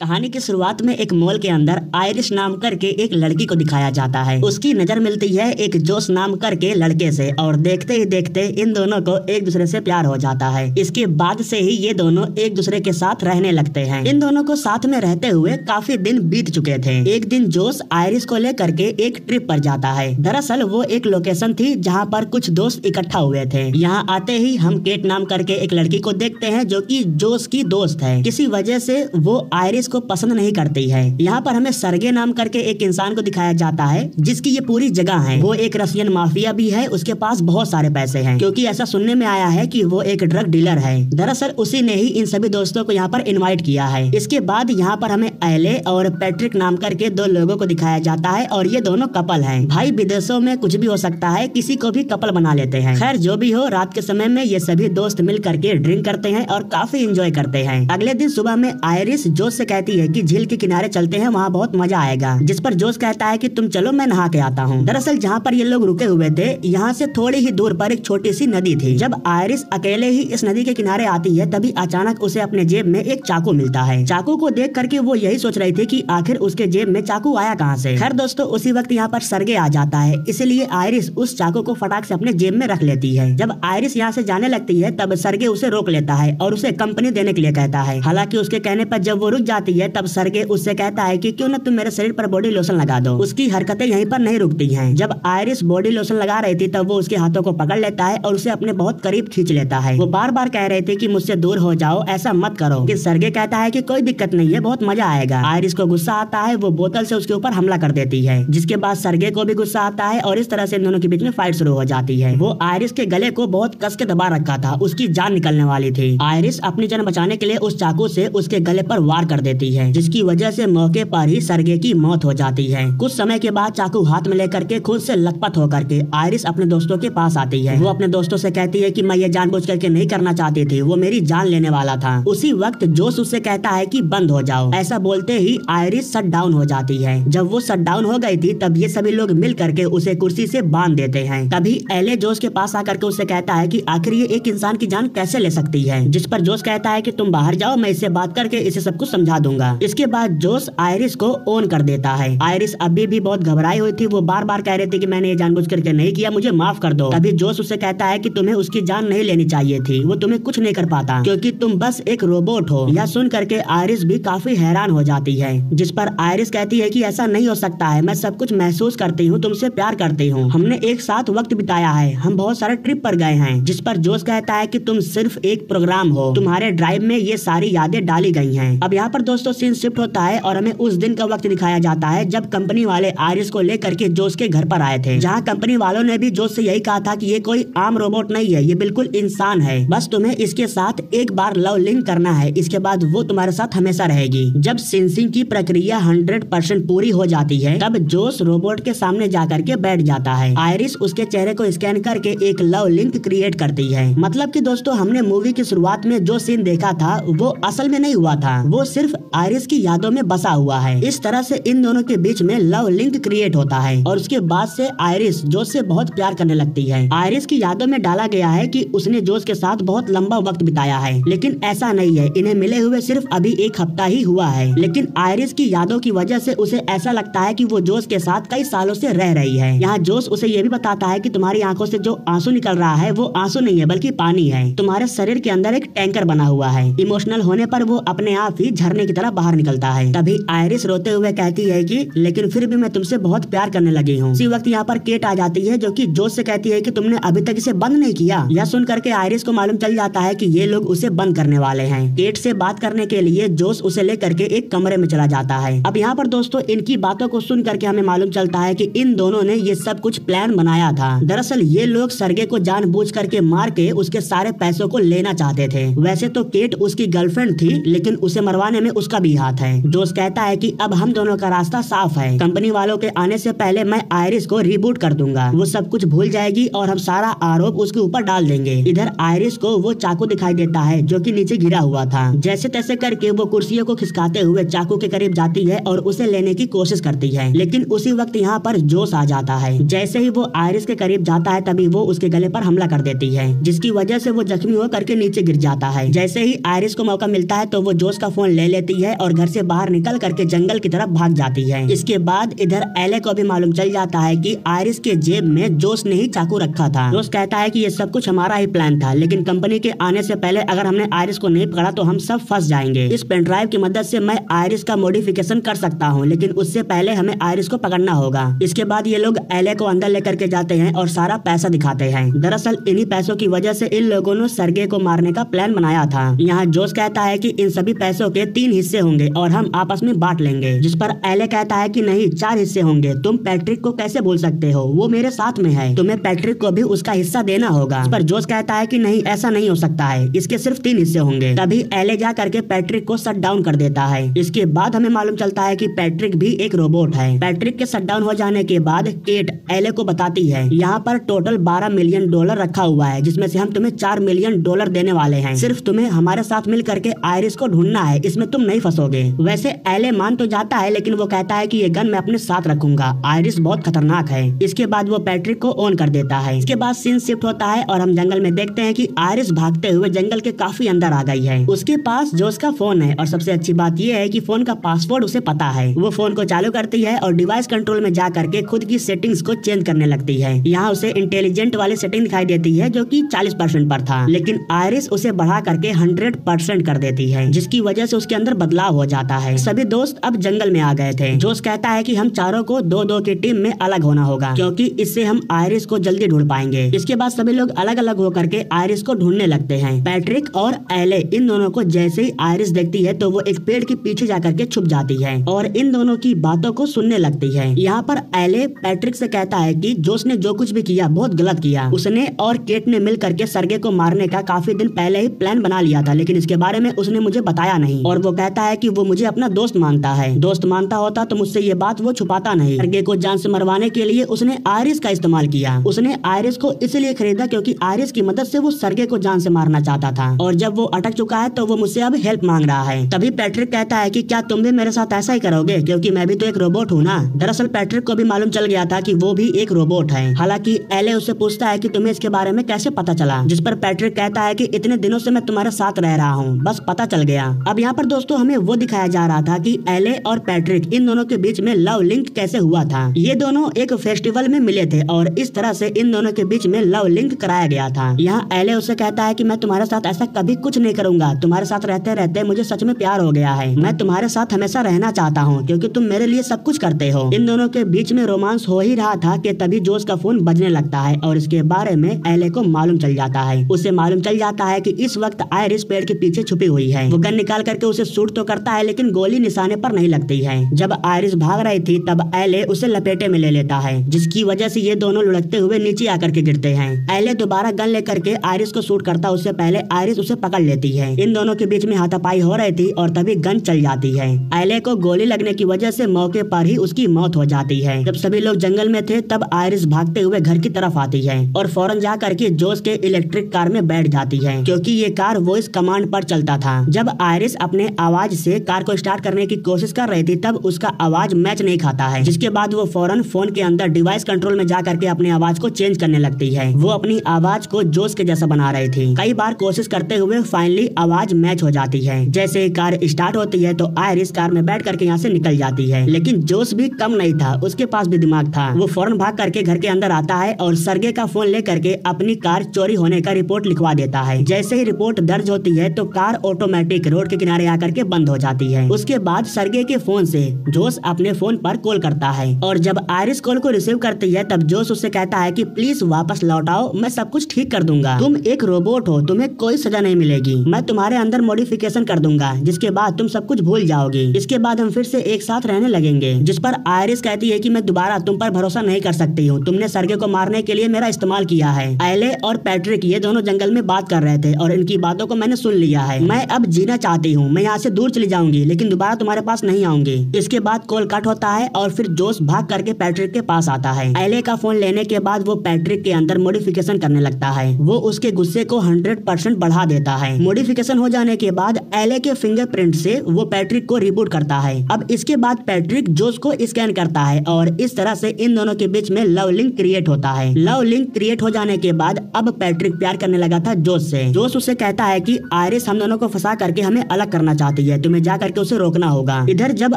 कहानी की शुरुआत में एक मॉल के अंदर आयरिश नाम करके एक लड़की को दिखाया जाता है। उसकी नजर मिलती है एक जोश नाम करके लड़के से और देखते ही देखते इन दोनों को एक दूसरे से प्यार हो जाता है। इसके बाद से ही ये दोनों एक दूसरे के साथ रहने लगते हैं। इन दोनों को साथ में रहते हुए काफी दिन बीत चुके थे। एक दिन जोश आयरिश को लेकर के एक ट्रिप पर जाता है। दरअसल वो एक लोकेशन थी जहाँ पर कुछ दोस्त इकट्ठा हुए थे। यहाँ आते ही हम केट नाम करके एक लड़की को देखते हैं जो कि जोश की दोस्त है। किसी वजह से वो आयरिश को पसंद नहीं करती है। यहाँ पर हमें सरगे नाम करके एक इंसान को दिखाया जाता है जिसकी ये पूरी जगह है। वो एक रशियन माफिया भी है। उसके पास बहुत सारे पैसे हैं क्योंकि ऐसा सुनने में आया है कि वो एक ड्रग डीलर है। दरअसल उसी ने ही इन सभी दोस्तों को यहाँ पर इनवाइट किया है। इसके बाद यहाँ पर हमें एले और पैट्रिक नाम करके दो लोगों को दिखाया जाता है और ये दोनों कपल हैं। भाई विदेशों में कुछ भी हो सकता है, किसी को भी कपल बना लेते हैं। खैर जो भी हो, रात के समय में ये सभी दोस्त मिल करके ड्रिंक करते हैं और काफी एंजॉय करते हैं। अगले दिन सुबह में आयरिश जोश से कहती है कि झील के किनारे चलते हैं, वहाँ बहुत मजा आएगा। जिस पर जोश कहता है कि तुम चलो, मैं नहा के आता हूँ। दरअसल जहाँ पर ये लोग रुके हुए थे, यहाँ से थोड़ी ही दूर पर एक छोटी सी नदी थी। जब आयरिश अकेले ही इस नदी के किनारे आती है तभी अचानक उसे अपने जेब में एक चाकू मिलता है। चाकू को देख करके वो यही सोच रही थी कि आखिर उसके जेब में चाकू आया कहाँ से। खैर दोस्तों, उसी वक्त यहाँ पर सरगे आ जाता है, इसलिए आयरिश उस चाकू को फटाक से अपने जेब में रख लेती है। जब आयरिश यहाँ से जाने लगती है तब सरगे उसे रोक लेता है और उसे कंपनी देने के लिए कहता है। हालांकि उसके कहने पर जब वो रुक जाती है तब सरगे उससे कहता है कि क्यों न तुम मेरे शरीर पर बॉडी लोशन लगा दो। उसकी हरकतें यहीं पर नहीं रुकती हैं। जब आयरिश बॉडी लोशन लगा रही थी तब वो उसके हाथों को पकड़ लेता है और उसे अपने बहुत करीब खींच लेता है। वो बार बार कह रहे थे कि मुझसे दूर हो जाओ, ऐसा मत करो। कि सरगे कहता है कि कोई दिक्कत नहीं है, बहुत मजा आएगा। आयरिश को गुस्सा आता है, वो बोतल से उसके ऊपर हमला कर देती है, जिसके बाद सरगे को भी गुस्सा आता है और इस तरह से इन दोनों के बीच में फाइट शुरू हो जाती है। वो आयरिश के गले को बहुत कस के दबा रखा था, उसकी जान निकलने वाली थी। आयरिश अपनी जान बचाने के लिए उस चाकू से उसके गले पर वार कर देती है, जिसकी वजह से मौके पर ही सरगे की मौत हो जाती है। कुछ समय के बाद चाकू हाथ में लेकर के खुद से लथपथ होकर के आयरिश अपने दोस्तों के पास आती है। वो अपने दोस्तों से कहती है कि मैं ये जानबूझ करके नहीं करना चाहती थी, वो मेरी जान लेने वाला था। उसी वक्त जोश उससे कहता है कि बंद हो जाओ। ऐसा बोलते ही आयरिश शट डाउन हो जाती है। जब वो शट डाउन हो गई थी तब ये सभी लोग मिल करके उसे कुर्सी से बांध देते हैं। तभी एले जोश के पास आकर के उससे कहता है कि आखिर ये एक इंसान की जान कैसे ले सकती है। जिस पर जोश कहता है कि तुम बाहर जाओ, मैं इससे बात करके इसे सब कुछ समझा दूंगा। इसके बाद जोश आयरिश को ऑन कर देता है। आयरिश अभी भी बहुत घबराई हुई थी। वो बार बार कह रही थी कि मैंने ये जानबूझ करके नहीं किया, मुझे माफ कर दो। तभी जोश उससे कहता है कि तुम्हें उसकी जान नहीं लेनी चाहिए थी, वो तुम्हें कुछ नहीं कर पाता क्योंकि तुम बस एक रोबोट हो। यह सुन करके आयरिश भी काफी हैरान हो जाती है। जिस पर आयरिश कहती है कि ऐसा नहीं हो सकता है, मैं सब कुछ महसूस करती हूँ, तुमसे प्यार करती हूँ, हमने एक साथ वक्त बिताया है, हम बहुत सारे ट्रिप पर गए हैं। जिस पर जोश कहता है कि तुम सिर्फ एक प्रोग्राम हो, तुम्हारे ड्राइव में ये सारी यादें डाली गई हैं। अब यहाँ पर दोस्तों सीन शिफ्ट होता है और हमें उस दिन का वक्त दिखाया जाता है जब कंपनी वाले आयरिश को लेकर के जोश के घर पर आए थे, जहाँ कंपनी वालों ने भी जोश से यही कहा था कि ये कोई आम रोबोट नहीं है, ये बिल्कुल इंसान है, बस तुम्हें इसके साथ एक बार लव लिंक करना है, इसके बाद वो तुम्हारे साथ हमेशा रहेगी। जब सेंसिंग की प्रक्रिया 100% पूरी हो जाती है तब जोश रोबोट के सामने जाकर के बैठ जाता है। आयरिश उसके चेहरे को स्कैन करके एक लव लिंक क्रिएट करती है। मतलब कि दोस्तों हमने मूवी की शुरुआत में जो सीन देखा था वो असल में नहीं हुआ था, वो सिर्फ आयरिश की यादों में बसा हुआ है। इस तरह से इन दोनों के बीच में लव लिंक क्रिएट होता है और उसके बाद से आयरिश जोश से बहुत प्यार करने लगती है। आयरिश की यादों में डाला गया है कि उसने जोश के साथ बहुत लंबा वक्त बिताया है, लेकिन ऐसा नहीं है, इन्हें मिले हुए सिर्फ अभी एक हफ्ता ही हुआ है। लेकिन आयरिश की यादों की वजह से उसे ऐसा लगता है कि वो जोश के साथ कई सालों से रह रही है। यहाँ जोश उसे ये भी बताता है कि तुम्हारी आंखों से जो आंसू निकल रहा है वो आंसू नहीं है बल्कि पानी है, तुम्हारे शरीर के अंदर एक टैंकर बना हुआ है, इमोशनल होने पर वो अपने आप ही झरने की तरह बाहर निकलता है। तभी आयरिश रोते हुए कहती है कि लेकिन फिर भी मैं तुमसे बहुत प्यार करने लगी हूँ। इसी वक्त यहाँ पर केट आ जाती है जो कि जोश से कहती है कि तुमने अभी तक इसे बंद नहीं किया। यह सुन करके आयरिश को मालूम चल जाता है कि ये लोग उसे बंद करने वाले हैं। केट से बात करने के लिए जोश उसे लेकर के एक कमरे में चला जाता है। अब यहाँ पर दोस्तों इनकी बातों को सुन करके हमें मालूम चलता है कि इन दोनों ने ये सब कुछ प्लान बनाया था। दरअसल ये लोग सरगे को जानबूझ करके मार के उसके सारे पैसों को लेना चाहते थे। वैसे तो केट उसकी गर्लफ्रेंड थी, लेकिन उसे मरवाने में उसका भी हाथ है। जोश कहता है कि अब हम दोनों का रास्ता साफ है, कंपनी वालों के आने से पहले मैं आयरिश को रिबूट कर दूंगा, वो सब कुछ भूल जाएगी और हम सारा आरोप उसके ऊपर डाल देंगे। इधर आयरिश को वो चाकू दिखाई देता है जो कि नीचे गिरा हुआ था। जैसे तैसे करके वो कुर्सियों को खिसकाते हुए चाकू के करीब जाती है और उसे लेने की कोशिश करती है, लेकिन उसी वक्त यहाँ पर जोश आ जाता है। जैसे ही वो आयरिश के करीब जाता है तभी वो उसके गले पर हमला कर देती है, जिसकी वजह से वो जख्मी होकर के नीचे गिर जाता है। जैसे ही आयरिश को मौका मिलता है तो वो जोश का फोन ले लेती लेती है और घर से बाहर निकल करके जंगल की तरफ भाग जाती है। इसके बाद इधर एले को भी मालूम चल जाता है कि आयरिस के जेब में जोश ने ही चाकू रखा था। जोश कहता है कि ये सब कुछ हमारा ही प्लान था, लेकिन कंपनी के आने से पहले अगर हमने आयरिस को नहीं पकड़ा तो हम सब फंस जाएंगे। इस पेन ड्राइव की मदद से मैं आयरिस का मॉडिफिकेशन कर सकता हूँ, लेकिन उससे पहले हमें आयरिस को पकड़ना होगा। इसके बाद ये लोग एले को अंदर लेकर के जाते हैं और सारा पैसा दिखाते हैं। दरअसल इन्हीं पैसों की वजह से इन लोगों ने सर्गे को मारने का प्लान बनाया था। यहाँ जोश कहता है कि इन सभी पैसों के 3 हिस्से होंगे और हम आपस में बांट लेंगे, जिस पर एले कहता है कि नहीं, 4 हिस्से होंगे। तुम पैट्रिक को कैसे बोल सकते हो, वो मेरे साथ में है, तुम्हें पैट्रिक को भी उसका हिस्सा देना होगा। इस पर जोश कहता है कि नहीं, ऐसा नहीं हो सकता है, इसके सिर्फ 3 हिस्से होंगे। तभी एले जा करके पैट्रिक को शट डाउन कर देता है। इसके बाद हमें मालूम चलता है कि पैट्रिक भी एक रोबोट है। पैट्रिक के शट डाउन हो जाने के बाद केट एले को बताती है, यहाँ पर टोटल $12 मिलियन रखा हुआ है, जिसमें से हम तुम्हें $4 मिलियन देने वाले हैं। सिर्फ तुम्हें हमारे साथ मिल करके आयरिस को ढूंढना है, इसमें तुम नहीं फंसोगे। वैसे एले मान तो जाता है, लेकिन वो कहता है कि ये गन मैं अपने साथ रखूंगा, आयरिस बहुत खतरनाक है। इसके बाद वो पैट्रिक को ऑन कर देता है। इसके बाद सीन शिफ्ट होता है और हम जंगल में देखते हैं कि आयरिस भागते हुए जंगल के काफी अंदर आ गई है। उसके पास जोश का फोन है और सबसे अच्छी बात ये है कि फोन का पासवर्ड उसे पता है। वो फोन को चालू करती है और डिवाइस कंट्रोल में जा करके खुद की सेटिंग्स को चेंज करने लगती है। यहाँ उसे इंटेलिजेंट वाली सेटिंग दिखाई देती है जो कि 40% पर था, लेकिन आयरिस उसे बढ़ा करके 100% कर देती है, जिसकी वजह से उसके अंदर बदलाव हो जाता है। सभी दोस्त अब जंगल में आ गए थे। जोश कहता है कि हम चारों को 2-2 की टीम में अलग होना होगा, क्योंकि इससे हम आयरिस को जल्दी ढूंढ पाएंगे। इसके बाद सभी लोग अलग अलग होकर के आयरिस को ढूंढने लगते हैं। पैट्रिक और एले इन दोनों को जैसे ही आयरिस देखती है तो वो एक पेड़ के पीछे जाकर के छुप जाती है और इन दोनों की बातों को सुनने लगती है। यहाँ पर एले पैट्रिक से कहता है कि जोश ने जो कुछ भी किया बहुत गलत किया। उसने और केट ने मिल करके सर्गे को मारने का काफी दिन पहले ही प्लान बना लिया था, लेकिन इसके बारे में उसने मुझे बताया नहीं। और वो कहता है कि वो मुझे अपना दोस्त मानता है। दोस्त मानता होता तो मुझसे ये बात वो छुपाता नहीं। सर्गे को जान से मरवाने के लिए उसने आयरिस का इस्तेमाल किया। उसने आयरिस को इसलिए खरीदा क्योंकि आयरिस की मदद से वो सर्गे को जान से मारना चाहता था, और जब वो अटक चुका है तो वो मुझसे अब हेल्प मांग रहा है। तभी पैट्रिक कहता है कि क्या तुम भी मेरे साथ ऐसा ही करोगे, क्योंकि मैं भी तो एक रोबोट हूँ ना। दरअसल पैट्रिक को भी मालूम चल गया था कि वो भी एक रोबोट है। हालांकि एले उससे पूछता है कि तुम्हें इसके बारे में कैसे पता चला, जिस पर पैट्रिक कहता है कि इतने दिनों से मैं तुम्हारे साथ रह रहा हूँ, बस पता चल गया। अब यहाँ पर दोस्तों हमें वो दिखाया जा रहा था कि एले और पैट्रिक इन दोनों के बीच में लव लिंक कैसे हुआ था। ये दोनों एक फेस्टिवल में मिले थे और इस तरह से इन दोनों के बीच में लव लिंक कराया गया था। यहाँ एले उससे कहता है कि मैं तुम्हारे साथ ऐसा कभी कुछ नहीं करूंगा, तुम्हारे साथ रहते रहते मुझे सच में प्यार हो गया है, मैं तुम्हारे साथ हमेशा रहना चाहता हूँ क्योंकि तुम मेरे लिए सब कुछ करते हो। इन दोनों के बीच में रोमांस हो ही रहा था कि तभी जोश का फोन बजने लगता है और इसके बारे में एले को मालूम चल जाता है। उसे मालूम चल जाता है कि इस वक्त आयरिस पेड़ के पीछे छुपी हुई है। वो गन निकाल करके उसे शूट तो करता है, लेकिन गोली निशाने पर नहीं लगती है। जब आयरिस भाग रही थी तब एले उसे लपेटे में ले लेता है, जिसकी वजह से ये दोनों लुढ़कते हुए नीचे आकर के गिरते हैं। एले दोबारा गन लेकर के आयरिस को शूट करता, उससे पहले आयरिस उसे पकड़ लेती है। इन दोनों के बीच में हाथापाई हो रही थी और तभी गन चल जाती है। एले को गोली लगने की वजह से मौके पर ही उसकी मौत हो जाती है। जब सभी लोग जंगल में थे तब आयरिस भागते हुए घर की तरफ आती है और फौरन जा करके जोश के इलेक्ट्रिक कार में बैठ जाती है, क्योंकि ये कार वॉइस कमांड पर चलता था। जब आयरिस अपने आवाज से कार को स्टार्ट करने की कोशिश कर रही थी तब उसका आवाज मैच नहीं खाता है, जिसके बाद वो फौरन फोन के अंदर डिवाइस कंट्रोल में जा करके अपनी आवाज को चेंज करने लगती है। वो अपनी आवाज को जोश के जैसा बना रही थी। कई बार कोशिश करते हुए फाइनली आवाज मैच हो जाती है। जैसे ही कार स्टार्ट होती है तो आयरिस कार में बैठ करके यहाँ से निकल जाती है, लेकिन जोश भी कम नहीं था, उसके पास भी दिमाग था। वो फौरन भाग करके घर के अंदर आता है और सर्गे का फोन ले करके अपनी कार चोरी होने का रिपोर्ट लिखवा देता है। जैसे ही रिपोर्ट दर्ज होती है तो कार ऑटोमेटिक रोड के किनारे आकर के बंद हो जाती है। उसके बाद सर्गे के फोन से जोश अपने फोन पर कॉल करता है और जब आयरिस कॉल को रिसीव करती है तब जोश उससे कहता है कि प्लीज वापस लौट आओ, मैं सब कुछ ठीक कर दूंगा। तुम एक रोबोट हो, तुम्हें कोई सजा नहीं मिलेगी, मैं तुम्हारे अंदर मॉडिफिकेशन कर दूंगा, जिसके बाद तुम सब कुछ भूल जाओगी। इसके बाद हम फिर से एक साथ रहने लगेंगे। जिस पर आयरिस कहती है कि मैं दोबारा तुम पर भरोसा नहीं कर सकती हूँ, तुमने सर्गे को मारने के लिए मेरा इस्तेमाल किया है। एले और पैट्रिक ये दोनों जंगल में बात कर रहे थे और इनकी बातों को मैंने सुन लिया है। मैं अब जीना चाहती हूँ, मैं यहाँ से दूर चली जाऊंगी, लेकिन दोबारा तुम्हारे पास नहीं आऊंगी। इसके बाद कॉल कट होता है और फिर जोश भाग करके पैट्रिक के पास आता है। एले का फोन लेने के बाद वो पैट्रिक के अंदर मॉडिफिकेशन करने लगता है। वो उसके गुस्से को 100% बढ़ा देता है। मॉडिफिकेशन हो जाने के बाद एले के फिंगरप्रिंट से वो पैट्रिक को रिबूट करता है। अब इसके बाद पैट्रिक जोश को स्कैन करता है और इस तरह से इन दोनों के बीच में लव लिंक क्रिएट होता है। लव लिंक क्रिएट हो जाने के बाद अब पैट्रिक प्यार करने लगा था जोश से। जोश उससे कहता है कि आयरिस हम दोनों को फंसा करके हमें अलग करना चाहती आती है, तुम्हें जा करके उसे रोकना होगा। इधर जब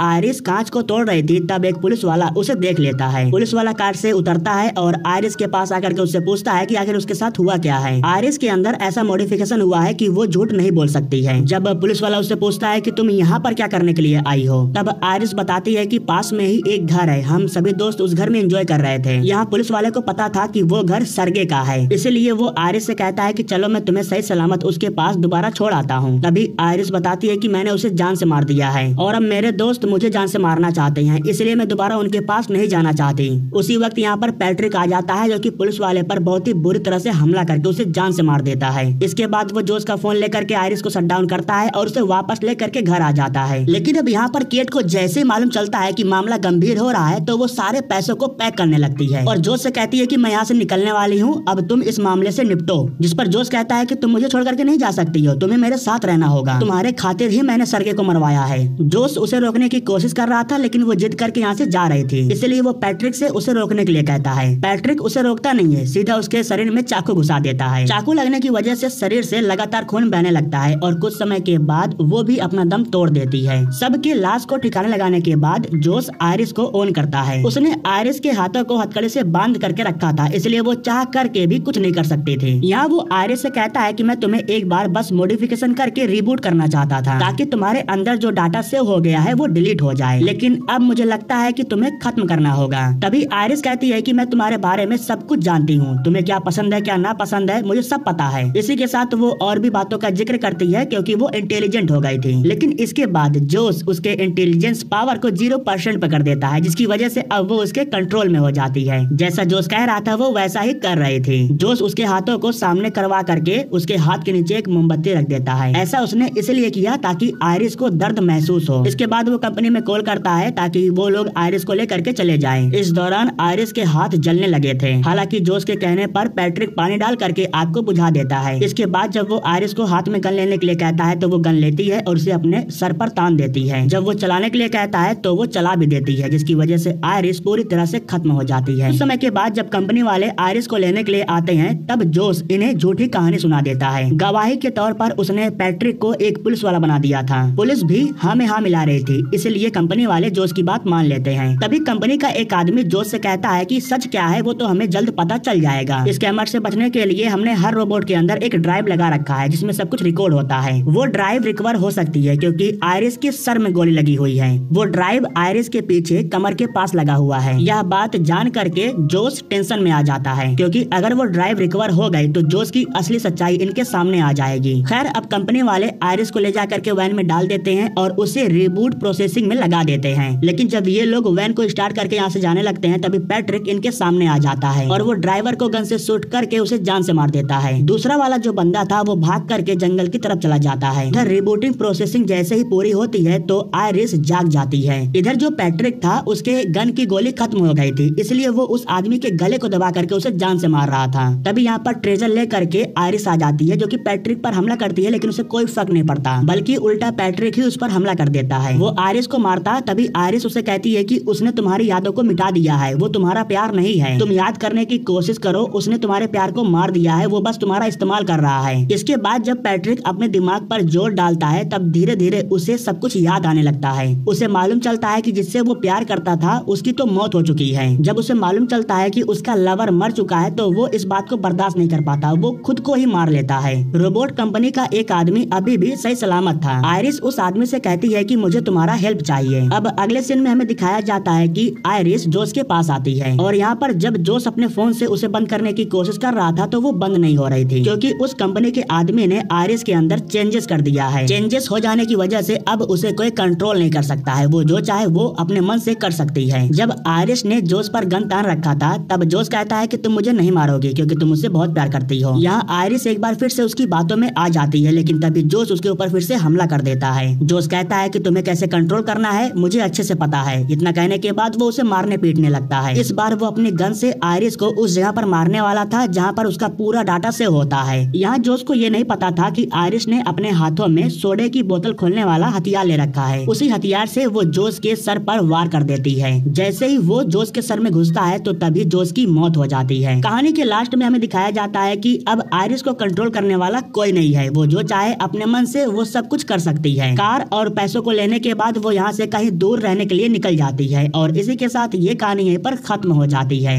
आयरिस कांच को तोड़ रही थी तब एक पुलिस वाला उसे देख लेता है। पुलिस वाला कार से उतरता है और आयरिस के पास आकर के उससे पूछता है कि आखिर उसके साथ हुआ क्या है। आयरिस के अंदर ऐसा मॉडिफिकेशन हुआ है कि वो झूठ नहीं बोल सकती है। जब पुलिस वाला उससे पूछता है कि तुम यहाँ पर क्या करने के लिए आई हो, तब आयरिस बताती है कि पास में ही एक घर है, हम सभी दोस्त उस घर में एंजॉय कर रहे थे। यहाँ पुलिस वाले को पता था कि वो घर सरगे का है, इसलिए वो आयरिस से कहता है कि चलो मैं तुम्हें सही सलामत उसके पास दोबारा छोड़ आता हूँ। तभी आयरिस बताती है कि मैंने उसे जान से मार दिया है और अब मेरे दोस्त मुझे जान से मारना चाहते हैं, इसलिए मैं दोबारा उनके पास नहीं जाना चाहती। उसी वक्त यहाँ पर पैट्रिक आ जाता है जो कि पुलिस वाले पर बहुत ही बुरी तरह से हमला करके उसे जान से मार देता है। इसके बाद वो जोश का फोन लेकर के आयरिस को शट डाउन करता है और उसे वापस लेकर के घर आ जाता है। लेकिन अब यहाँ पर केट को जैसे मालूम चलता है कि मामला गंभीर हो रहा है तो वो सारे पैसों को पैक करने लगती है और जोश से कहती है कि मैं यहाँ से निकलने वाली हूँ, अब तुम इस मामले से निपटो। जिस पर जोश कहता है कि तुम मुझे छोड़ करके नहीं जा सकती हो, तुम्हें मेरे साथ रहना होगा, तुम्हारे खातिर ही मैंने सरगे को मरवाया है। जोश उसे रोकने की कोशिश कर रहा था लेकिन वो जिद करके यहाँ से जा रही थी, इसलिए वो पैट्रिक से उसे रोकने के लिए कहता है। पैट्रिक उसे रोकता नहीं है, सीधा उसके शरीर में चाकू घुसा देता है। चाकू लगने की वजह से शरीर से लगातार खून बहने लगता है और कुछ समय के बाद वो भी अपना दम तोड़ देती है। सबके लाश को ठिकाने लगाने के बाद जोश आयरिस को ओन करता है। उसने आयरिस के हाथों को हथकड़ी से बांध करके रखा था, इसलिए वो चाह करके भी कुछ नहीं कर सकती थी। यहाँ वो आयरिस से कहता है कि मैं तुम्हें एक बार बस मॉडिफिकेशन करके रिबूट करना चाहता था ताकि तुम्हारे अंदर जो डाटा सेव हो गया है वो डिलीट हो जाए, लेकिन अब मुझे लगता है कि तुम्हें खत्म करना होगा। तभी आयरिस कहती है कि मैं तुम्हारे बारे में सब कुछ जानती हूँ, तुम्हें क्या पसंद है क्या ना पसंद है मुझे सब पता है। इसी के साथ वो और भी बातों का जिक्र करती है क्योंकि वो इंटेलिजेंट हो गई थी। लेकिन इसके बाद जोश उसके इंटेलिजेंस पावर को 0% पर कर देता है, जिसकी वजह से अब वो उसके कंट्रोल में हो जाती है। जैसा जोश कह रहा था वो वैसा ही कर रही थी। जोश उसके हाथों को सामने करवा करके उसके हाथ के नीचे एक मोमबत्ती रख देता है। ऐसा उसने इसलिए किया ताकि आयरिस को दर्द महसूस हो। इसके बाद वो कंपनी में कॉल करता है ताकि वो लोग आयरिस को लेकर के चले जाएं। इस दौरान आयरिस के हाथ जलने लगे थे, हालांकि जोश के कहने पर पैट्रिक पानी डाल करके आग को बुझा देता है। इसके बाद जब वो आयरिस को हाथ में गन लेने के लिए कहता है तो वो गन लेती है और उसे अपने सर पर तान देती है। जब वो चलाने के लिए कहता है तो वो चला भी देती है, जिसकी वजह से आयरिस पूरी तरह से खत्म हो जाती है। कुछ समय के बाद जब कंपनी वाले आयरिस को लेने के लिए आते हैं तब जोश इन्हें झूठी कहानी सुना देता है। गवाही के तौर पर उसने पैट्रिक को एक पुलिस वाला बना दिया था। पुलिस भी हाँ में हाँ मिला रही थी, इसलिए कंपनी वाले जोश की बात मान लेते हैं। तभी कंपनी का एक आदमी जोश से कहता है कि सच क्या है वो तो हमें जल्द पता चल जाएगा। स्कैमर से बचने के लिए हमने हर रोबोट के अंदर एक ड्राइव लगा रखा है जिसमें सब कुछ रिकॉर्ड होता है। वो ड्राइव रिकवर हो सकती है क्योंकि आयरिस के सर में गोली लगी हुई है। वो ड्राइव आयरिस के पीछे कमर के पास लगा हुआ है। यह बात जान करके जोश टेंशन में आ जाता है क्योंकि अगर वो ड्राइव रिकवर हो गई तो जोश की असली सच्चाई इनके सामने आ जाएगी। खैर अब कंपनी वाले आयरिस को ले जा करके वैन में डाल देते हैं और उसे रिबूट प्रोसेसिंग में लगा देते हैं। लेकिन जब ये लोग वैन को स्टार्ट करके यहाँ से जाने लगते हैं तभी पैट्रिक इनके सामने आ जाता है और वो ड्राइवर को गन से शूट करके उसे जान से मार देता है। दूसरा वाला जो बंदा था वो भाग करके जंगल की तरफ चला जाता है। इधर रिबूटिंग प्रोसेसिंग जैसे ही पूरी होती है तो आयरिस जाग जाती है। इधर जो पैट्रिक था उसके गन की गोली खत्म हो गई थी, इसलिए वो उस आदमी के गले को दबा करके उसे जान से मार रहा था। तभी यहाँ पर ट्रेजर ले करके आयरिस आ जाती है जो कि पैट्रिक पर हमला करती है, लेकिन उसे कोई फर्क नहीं पड़ता बल्कि उल्टा पैट्रिक ही उस पर हमला कर देता है। वो आयरिस को मारता तभी आयरिस उसे कहती है कि उसने तुम्हारी यादों को मिटा दिया है, वो तुम्हारा प्यार नहीं है, तुम याद करने की कोशिश करो, उसने तुम्हारे प्यार को मार दिया है, वो बस तुम्हारा इस्तेमाल कर रहा है। इसके बाद जब पैट्रिक अपने दिमाग पर जोर डालता है तब धीरे धीरे उसे सब कुछ याद आने लगता है। उसे मालूम चलता है कि जिससे वो प्यार करता था उसकी तो मौत हो चुकी है। जब उसे मालूम चलता है कि उसका लवर मर चुका है तो वो इस बात को बर्दाश्त नहीं कर पाता, वो खुद को ही मार लेता है। रोबोट कंपनी का एक आदमी अभी भी सही सलामत था। आयरिस उस आदमी से कहती है कि मुझे तुम्हारा हेल्प चाहिए। अब अगले सीन में हमें दिखाया जाता है कि आयरिस जोश के पास आती है और यहाँ पर जब जोश अपने फोन से उसे बंद करने की कोशिश कर रहा था तो वो बंद नहीं हो रही थी क्योंकि उस कंपनी के आदमी ने आयरिस के अंदर चेंजेस कर दिया है। चेंजेस हो जाने की वजह से अब उसे कोई कंट्रोल नहीं कर सकता है, वो जो चाहे वो अपने मन से कर सकती है। जब आयरिस ने जोश पर गन तान रखा था तब जोश कहता है कि तुम मुझे नहीं मारोगे क्योंकि तुम मुझसे बहुत प्यार करती हो। यहाँ आयरिस एक बार फिर से उसकी बातों में आ जाती है, लेकिन तभी जोश उसके ऊपर फिर से हमला कर देता है। जोश कहता है कि तुम्हें कैसे कंट्रोल करना है मुझे अच्छे से पता है। इतना कहने के बाद वो उसे मारने पीटने लगता है। इस बार वो अपनी गन से आयरिस को उस जगह पर मारने वाला था जहाँ पर उसका पूरा डाटा सेव होता है। यहाँ जोश को ये नहीं पता था कि आयरिस ने अपने हाथों में सोडे की बोतल खोलने वाला हथियार ले रखा है। उसी हथियार से वो जोश के सर पर वार कर देती है। जैसे ही वो जोश के सर में घुसता है तो तभी जोश की मौत हो जाती है। कहानी के लास्ट में हमें दिखाया जाता है कि अब आयरिस को कंट्रोल करने वाला कोई नहीं है, वो जो चाहे अपने मन से वो सब कुछ कर कर सकती है। कार और पैसों को लेने के बाद वो यहाँ से कहीं दूर रहने के लिए निकल जाती है और इसी के साथ ये कहानी यहीं पर खत्म हो जाती है।